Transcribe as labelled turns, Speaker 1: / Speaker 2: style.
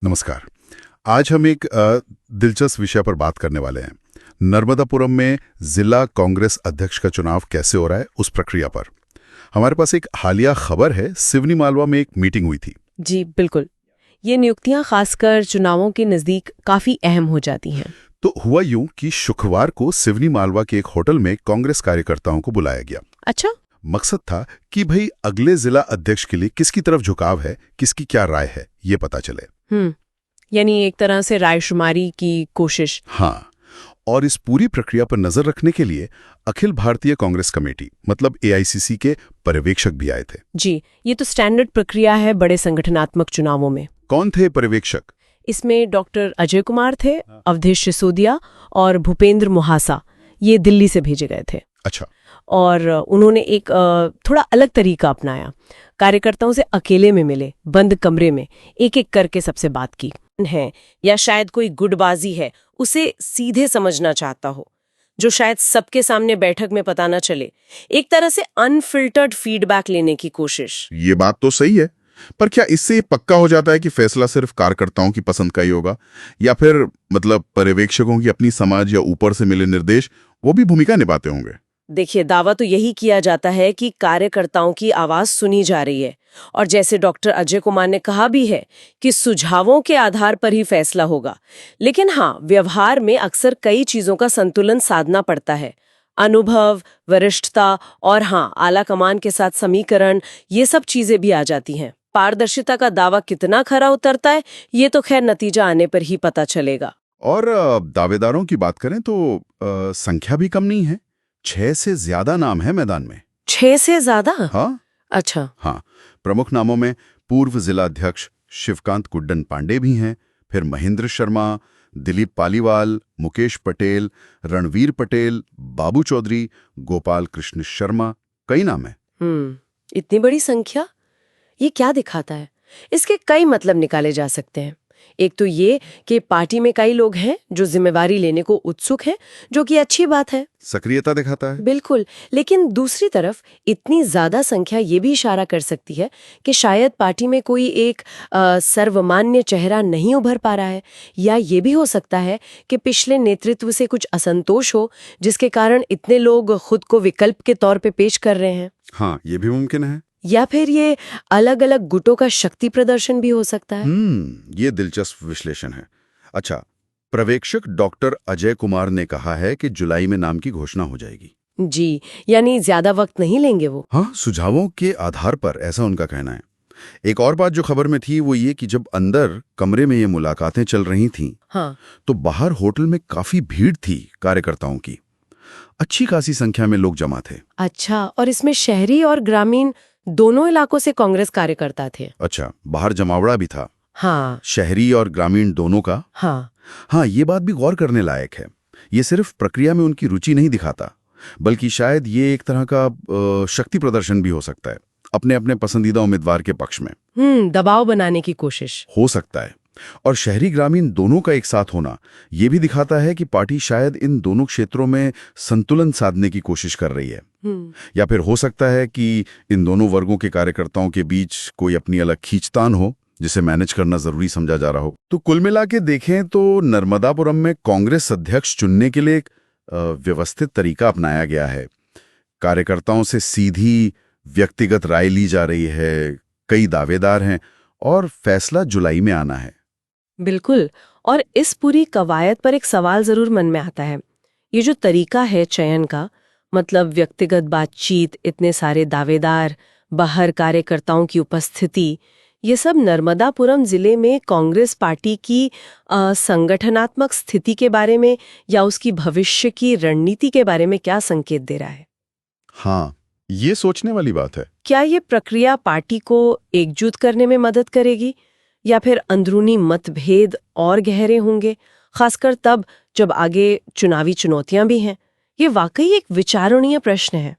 Speaker 1: नमस्कार। आज हम एक दिलचस्प विषय पर बात करने वाले हैं। नर्मदापुरम में जिला कांग्रेस अध्यक्ष का चुनाव कैसे हो रहा है, उस प्रक्रिया पर। हमारे पास एक हालिया खबर है, सिवनी मालवा में एक मीटिंग हुई थी।
Speaker 2: जी बिल्कुल। ये नियुक्तियां खासकर चुनावों के नजदीक काफी अहम हो जाती हैं।
Speaker 1: तो हुआ यूं कि शुक्रवार को सिवनी मालवा के एक होटल में कांग्रेस कार्यकर्ताओं को बुलाया गया।
Speaker 2: अच्छा।
Speaker 1: मकसद था कि भाई अगले जिला अध्यक्ष के लिए किसकी तरफ झुकाव है, किसकी क्या राय है, ये पता चले।
Speaker 2: यानी एक तरह से रायशुमारी की कोशिश।
Speaker 1: हाँ, और इस पूरी प्रक्रिया पर नजर रखने के लिए अखिल भारतीय कांग्रेस कमेटी मतलब एआईसीसी के पर्यवेक्षक भी आए थे।
Speaker 2: जी, ये तो स्टैंडर्ड प्रक्रिया है बड़े संगठनात्मक चुनावों में।
Speaker 1: कौन थे पर्यवेक्षक?
Speaker 2: इसमें डॉक्टर अजय कुमार थे, अवधेश सिसोदिया और भूपेंद्र मुहासा। ये दिल्ली से भेजे गए थे।
Speaker 1: अच्छा।
Speaker 2: और उन्होंने एक थोड़ा अलग तरीका अपनाया। कार्यकर्ताओं से अकेले में मिले, बंद कमरे में एक एक करके सबसे बात की है, या शायद कोई गुटबाजी है उसे सीधे समझना चाहता हो, जो शायद सबके सामने बैठक में पता न चले। एक तरह से अनफिल्टर्ड फीडबैक लेने की कोशिश।
Speaker 3: ये बात तो सही है, पर क्या इससे ये पक्का हो जाता है कि फैसला सिर्फ कार्यकर्ताओं की पसंद का ही होगा, या फिर मतलब पर्यवेक्षकों की अपनी समझ या ऊपर से मिले निर्देश वो भी भूमिका निभाते होंगे?
Speaker 2: देखिए, दावा तो यही किया जाता है कि कार्यकर्ताओं की आवाज सुनी जा रही है, और जैसे डॉक्टर अजय कुमार ने कहा भी है कि सुझावों के आधार पर ही फैसला होगा। लेकिन हाँ, व्यवहार में अक्सर कई चीजों का संतुलन साधना पड़ता है। अनुभव, वरिष्ठता और हाँ, आला कमान के साथ समीकरण, ये सब चीजें भी आ जाती हैं। पारदर्शिता का दावा कितना खरा उतरता है, ये तो खैर नतीजा आने पर ही पता चलेगा।
Speaker 1: और दावेदारों की बात करें तो संख्या भी कम नहीं है। 6 से ज्यादा नाम है मैदान में।
Speaker 2: 6 से ज्यादा?
Speaker 1: हाँ।
Speaker 2: अच्छा।
Speaker 1: हाँ, प्रमुख नामों में पूर्व जिला अध्यक्ष शिवकांत कुड्डन पांडे भी हैं, फिर महेंद्र शर्मा, दिलीप पालीवाल, मुकेश पटेल, रणवीर पटेल, बाबू चौधरी, गोपाल कृष्ण शर्मा, कई नाम है।
Speaker 2: इतनी बड़ी संख्या, ये क्या दिखाता है? इसके कई मतलब निकाले जा सकते हैं। एक तो ये कि पार्टी में कई लोग हैं जो जिम्मेवारी लेने को उत्सुक हैं, जो कि अच्छी बात है,
Speaker 1: सक्रियता दिखाता है।
Speaker 2: बिल्कुल। लेकिन दूसरी तरफ इतनी ज्यादा संख्या ये भी इशारा कर सकती है कि शायद पार्टी में कोई एक सर्वमान्य चेहरा नहीं उभर पा रहा है, या ये भी हो सकता है कि पिछले नेतृत्व से कुछ असंतोष हो, जिसके कारण इतने लोग खुद को विकल्प के तौर पे पेश कर रहे हैं।
Speaker 1: हाँ, ये भी मुमकिन है।
Speaker 2: या फिर ये अलग अलग गुटों का शक्ति प्रदर्शन भी हो सकता है।
Speaker 1: ये दिलचस्प विश्लेषण है। अच्छा, पर्यवेक्षक डॉक्टर अजय कुमार ने कहा है कि जुलाई में नाम की घोषणा हो जाएगी।
Speaker 2: जी, यानी ज्यादा वक्त नहीं लेंगे वो।
Speaker 1: हाँ, सुझावों के आधार पर, ऐसा उनका कहना है। एक और बात जो खबर में थी वो ये कि जब अंदर कमरे में ये मुलाकातें चल रही थीं,
Speaker 2: हाँ,
Speaker 1: तो बाहर होटल में काफी भीड़ थी कार्यकर्ताओं की। अच्छी खासी संख्या में लोग जमा थे।
Speaker 2: अच्छा, और इसमें शहरी और ग्रामीण दोनों इलाकों से कांग्रेस कार्यकर्ता थे।
Speaker 1: अच्छा, बाहर जमावड़ा भी था।
Speaker 2: हाँ,
Speaker 1: शहरी और ग्रामीण दोनों का। हाँ, ये बात भी गौर करने लायक है। ये सिर्फ प्रक्रिया में उनकी रुचि नहीं दिखाता, बल्कि शायद ये एक तरह का शक्ति प्रदर्शन भी हो सकता है, अपने अपने पसंदीदा उम्मीदवार के पक्ष में।
Speaker 2: दबाव बनाने की कोशिश
Speaker 1: हो सकता है। और शहरी ग्रामीण दोनों का एक साथ होना ये भी दिखाता है कि पार्टी शायद इन दोनों क्षेत्रों में संतुलन साधने की कोशिश कर रही है। या फिर हो सकता है कि इन दोनों वर्गों के कार्यकर्ताओं के बीच कोई अपनी अलग खींचतान हो, जिसे मैनेज करना जरूरी समझा जा रहा हो। तो कुल मिला के देखें तो नर्मदापुरम में कांग्रेस अध्यक्ष चुनने के लिए एक व्यवस्थित तरीका अपनाया गया है। कार्यकर्ताओं से सीधी व्यक्तिगत राय ली जा रही है, कई दावेदार हैं, और फैसला जुलाई में आना है।
Speaker 2: बिल्कुल। और इस पूरी कवायद पर एक सवाल जरूर मन में आता है। ये जो तरीका है चयन का, मतलब व्यक्तिगत बातचीत, इतने सारे दावेदार, बाहर कार्यकर्ताओं की उपस्थिति, ये सब नर्मदापुरम जिले में कांग्रेस पार्टी की संगठनात्मक स्थिति के बारे में या उसकी भविष्य की रणनीति के बारे में क्या संकेत दे रहा है?
Speaker 1: हाँ, ये सोचने वाली बात है।
Speaker 2: क्या ये प्रक्रिया पार्टी को एकजुट करने में मदद करेगी, या फिर अंदरूनी मतभेद और गहरे होंगे, खासकर तब जब आगे चुनावी चुनौतियां भी हैं? ये वाकई एक विचारणीय प्रश्न है।